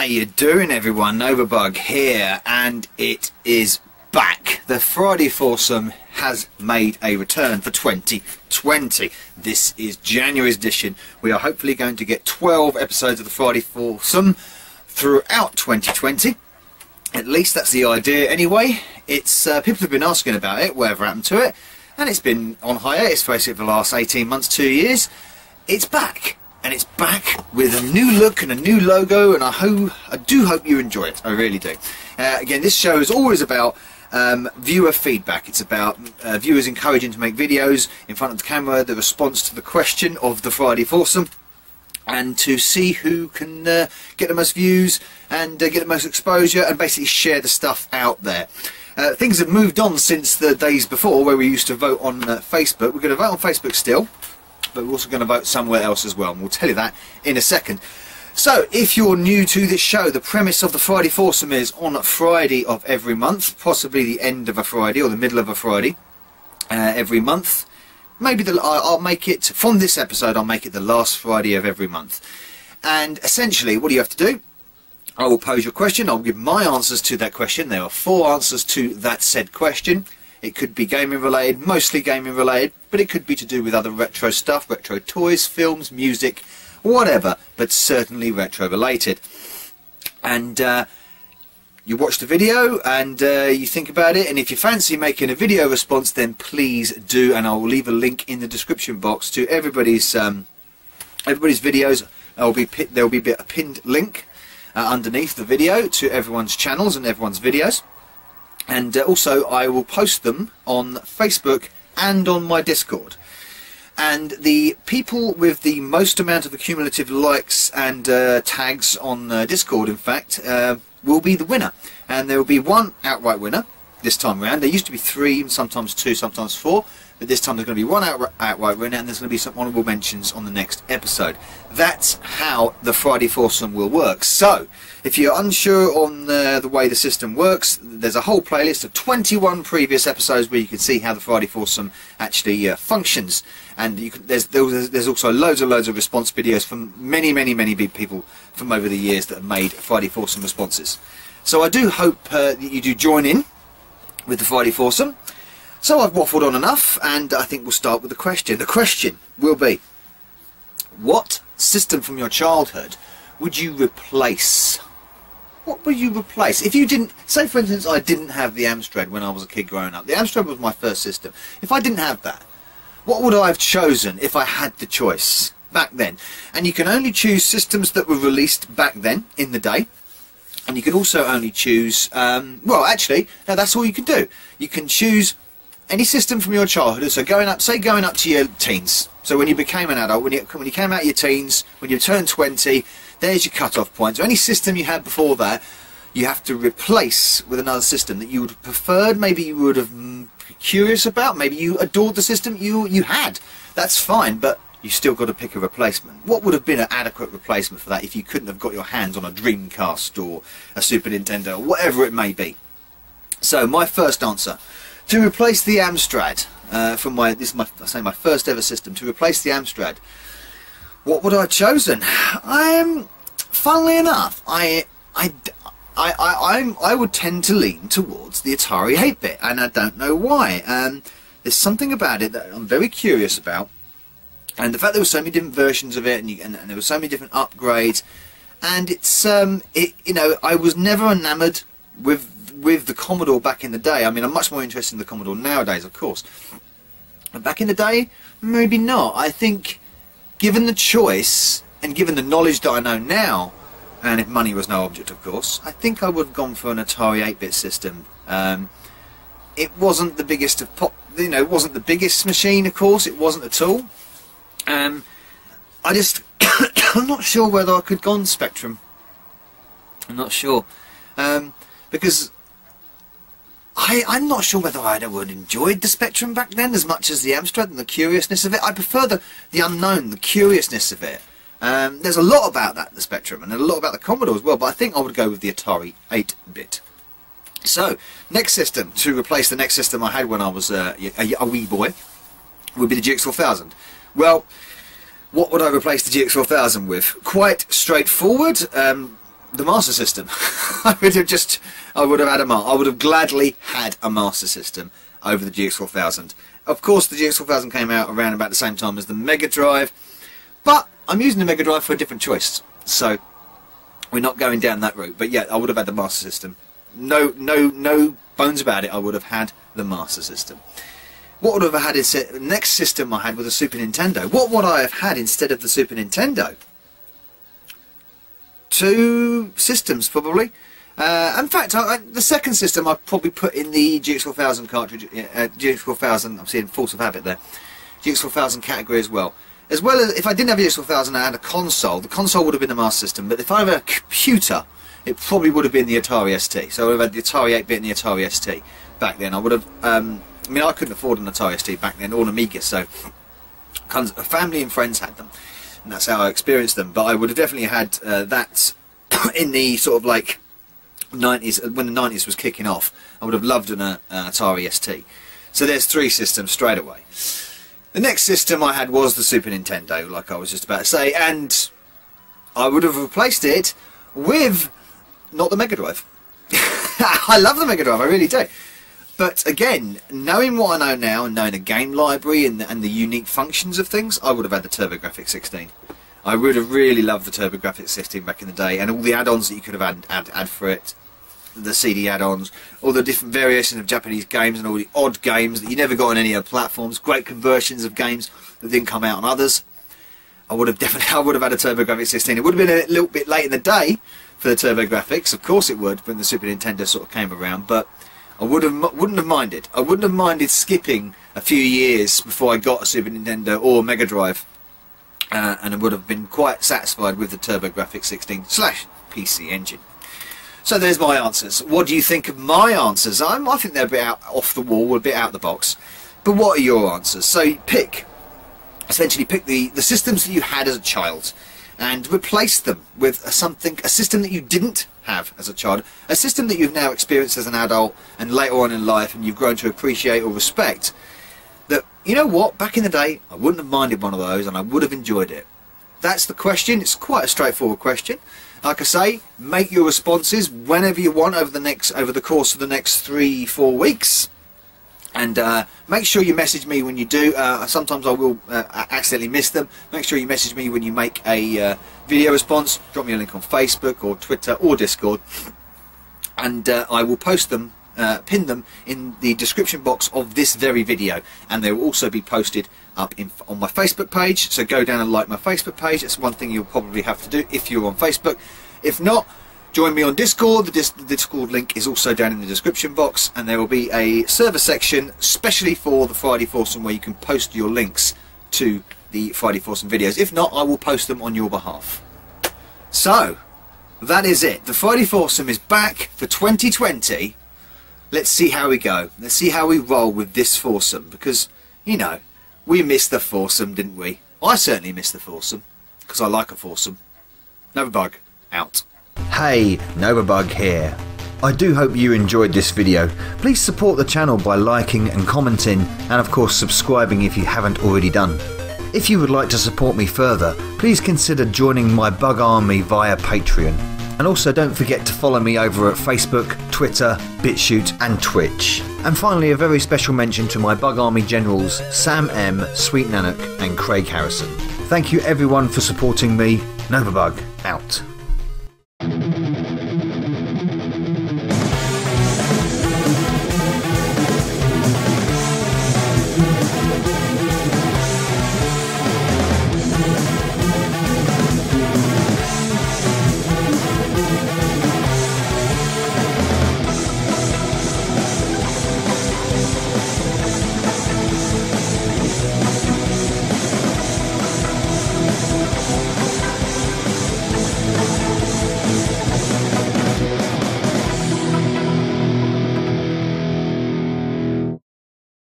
you doing, everyone? Novabug here, and it is back. The Friday Foursome has made a return for 2020. This is January's edition. We are hopefully going to get 12 episodes of the Friday Foursome throughout 2020. At least that's the idea anyway. It's people have been asking about it, whatever happened to it, and it's been on hiatus basically for the last 18 months, 2 years. It's back. And it's back with a new look and a new logo, and I do hope you enjoy it. I really do. Again, this show is always about viewer feedback. It's about viewers encouraging to make videos in front of the camera, the response to the question of the Friday Foursome, and to see who can get the most views and get the most exposure and basically share the stuff out there. Things have moved on since the days before where we used to vote on Facebook. We're going to vote on Facebook still, but we're also going to vote somewhere else as well, and we'll tell you that in a second. So, if you're new to this show, the premise of the Friday Foursome is on Friday of every month, possibly the end of a Friday or the middle of a Friday every month. Maybe I'll make it, from this episode, I'll make it the last Friday of every month. And essentially, what do you have to do? I will pose your question, I'll give my answers to that question. There are 4 answers to that said question. It could be gaming related, mostly gaming related, but it could be to do with other retro stuff, retro toys, films, music, whatever, but certainly retro related. And you watch the video and you think about it, and if you fancy making a video response, then please do, and I will leave a link in the description box to everybody's videos. There will be a pinned link underneath the video to everyone's channels and everyone's videos. And also I will post them on Facebook and on my Discord. And the people with the most amount of accumulative likes and tags on Discord, in fact, will be the winner. And there will be 1 outright winner this time around. There used to be 3, sometimes 2, sometimes 4. But this time there's going to be 1 outright winner, and there's going to be some honourable mentions on the next episode. That's how the Friday Foursome will work. So, if you're unsure on the way the system works, there's a whole playlist of 21 previous episodes where you can see how the Friday Foursome actually functions. And there's also loads of response videos from many big people from over the years that have made Friday Foursome responses. So I do hope that you do join in with the Friday Foursome. So I've waffled on enough, and I think we'll start with the question. The question will be, what system from your childhood would you replace? What would you replace? If you didn't, say for instance I didn't have the Amstrad when I was a kid growing up. The Amstrad was my first system. If I didn't have that, what would I have chosen if I had the choice back then? And you can only choose systems that were released back then in the day. And you can also only choose, well actually, no, that's all you can do. You can choose any system from your childhood, so going up to your teens. So when you became an adult, when you came out of your teens, when you turned 20, there's your cut-off point. So any system you had before that, you have to replace with another system that you would have preferred, maybe you would have been curious about, maybe you adored the system you had. That's fine, but you still got to pick a replacement. What would have been an adequate replacement for that if you couldn't have got your hands on a Dreamcast or a Super Nintendo, or whatever it may be? So my first answer, to replace the Amstrad from this is my first ever system. To replace the Amstrad, what would I have chosen? Funnily enough, I would tend to lean towards the Atari 8-bit, and I don't know why. There's something about it that I'm very curious about, and the fact there were so many different versions of it, and there were so many different upgrades, and it's you know, I was never enamoured with the Commodore back in the day. I mean, I'm much more interested in the Commodore nowadays, of course. But back in the day, maybe not. I think, given the choice, and given the knowledge that I know now, and if money was no object, of course, I think I would have gone for an Atari 8-bit system. It wasn't the biggest of you know, it wasn't the biggest machine, of course, it wasn't at all. I just, I'm not sure whether I could have gone Spectrum. I'm not sure. Because I'm not sure whether I would have enjoyed the Spectrum back then as much as the Amstrad and the curiousness of it. I prefer the unknown, the curiousness of it. There's a lot about that, the Spectrum, and a lot about the Commodore as well, but I think I would go with the Atari 8-bit. So, next system, to replace the next system I had when I was a wee boy, would be the GX4000. Well, what would I replace the GX4000 with? Quite straightforward. the Master System. I would have gladly had a Master System over the GX4000. Of course, the GX4000 came out around about the same time as the Mega Drive, but I'm using the Mega Drive for a different choice, so we're not going down that route. But yeah, I would have had the Master System. No bones about it. I would have had the Master System. What would I have had instead? The next system I had was a Super Nintendo. What would I have had instead of the Super Nintendo? 2 systems, probably. In fact, the second system I'd probably put in the GX4000 cartridge. GX4000, I'm seeing force of habit there. GX4000 category as well. As well as, if I didn't have a GX4000, I had a console. The console would have been the Master System, but if I had a computer, it probably would have been the Atari ST. So I would have had the Atari 8-bit and the Atari ST back then. I would have, I mean, I couldn't afford an Atari ST back then, or an Amiga, so family and friends had them, and that's how I experienced them. But I would have definitely had that in the sort of like 90s, when the 90s was kicking off. I would have loved an Atari ST. So there's 3 systems straight away. The next system I had was the Super Nintendo, like I was just about to say, and I would have replaced it with not the Mega Drive. I love the Mega Drive, I really do. But again, knowing what I know now and knowing the game library and the unique functions of things, I would have had the TurboGrafx 16. I would have really loved the TurboGrafx 16 back in the day, and all the add-ons that you could have add for it, the CD add-ons, all the different variations of Japanese games and all the odd games that you never got on any other platforms, great conversions of games that didn't come out on others. I would have had a TurboGrafx 16. It would have been a little bit late in the day for the TurboGrafx, of course it would, when the Super Nintendo sort of came around, but I wouldn't have minded. I wouldn't have minded skipping a few years before I got a Super Nintendo or a Mega Drive, and I would have been quite satisfied with the TurboGrafx 16 / PC Engine. So there's my answers. What do you think of my answers? I think they're a bit out off the wall, a bit out of the box. But what are your answers? So essentially pick the systems that you had as a child and replace them with a system that you didn't have as a child, a system that you've now experienced as an adult and later on in life and you've grown to appreciate or respect. That, you know what, back in the day I wouldn't have minded one of those and I would have enjoyed it. That's the question. It's quite a straightforward question. Like I say, make your responses whenever you want over the course of the next 3-4 weeks, and make sure you message me when you do. Sometimes I will accidentally miss them. Make sure you message me when you make a video response. Drop me a link on Facebook or Twitter or Discord, and I will post them, pin them in the description box of this very video, and they will also be posted up on my Facebook page. So go down and like my Facebook page. That's one thing you'll probably have to do if you're on Facebook. If not, join me on Discord. The Discord link is also down in the description box, and there will be a server section specially for the Friday Foursome where you can post your links to the Friday Foursome videos. If not, I will post them on your behalf. So that is it. The Friday Foursome is back for 2020. Let's see how we go. Let's see how we roll with this foursome, because, you know, we missed the foursome, didn't we? I certainly missed the foursome, because I like a foursome. Novabug, out. Hey, Novabug here. I do hope you enjoyed this video. Please support the channel by liking and commenting, and of course subscribing if you haven't already done. If you would like to support me further, please consider joining my Bug Army via Patreon. And also don't forget to follow me over at Facebook, Twitter, BitChute and Twitch. And finally, a very special mention to my Bug Army generals Sam M, Sweet Nanook and Craig Harrison. Thank you everyone for supporting me. Novabug out.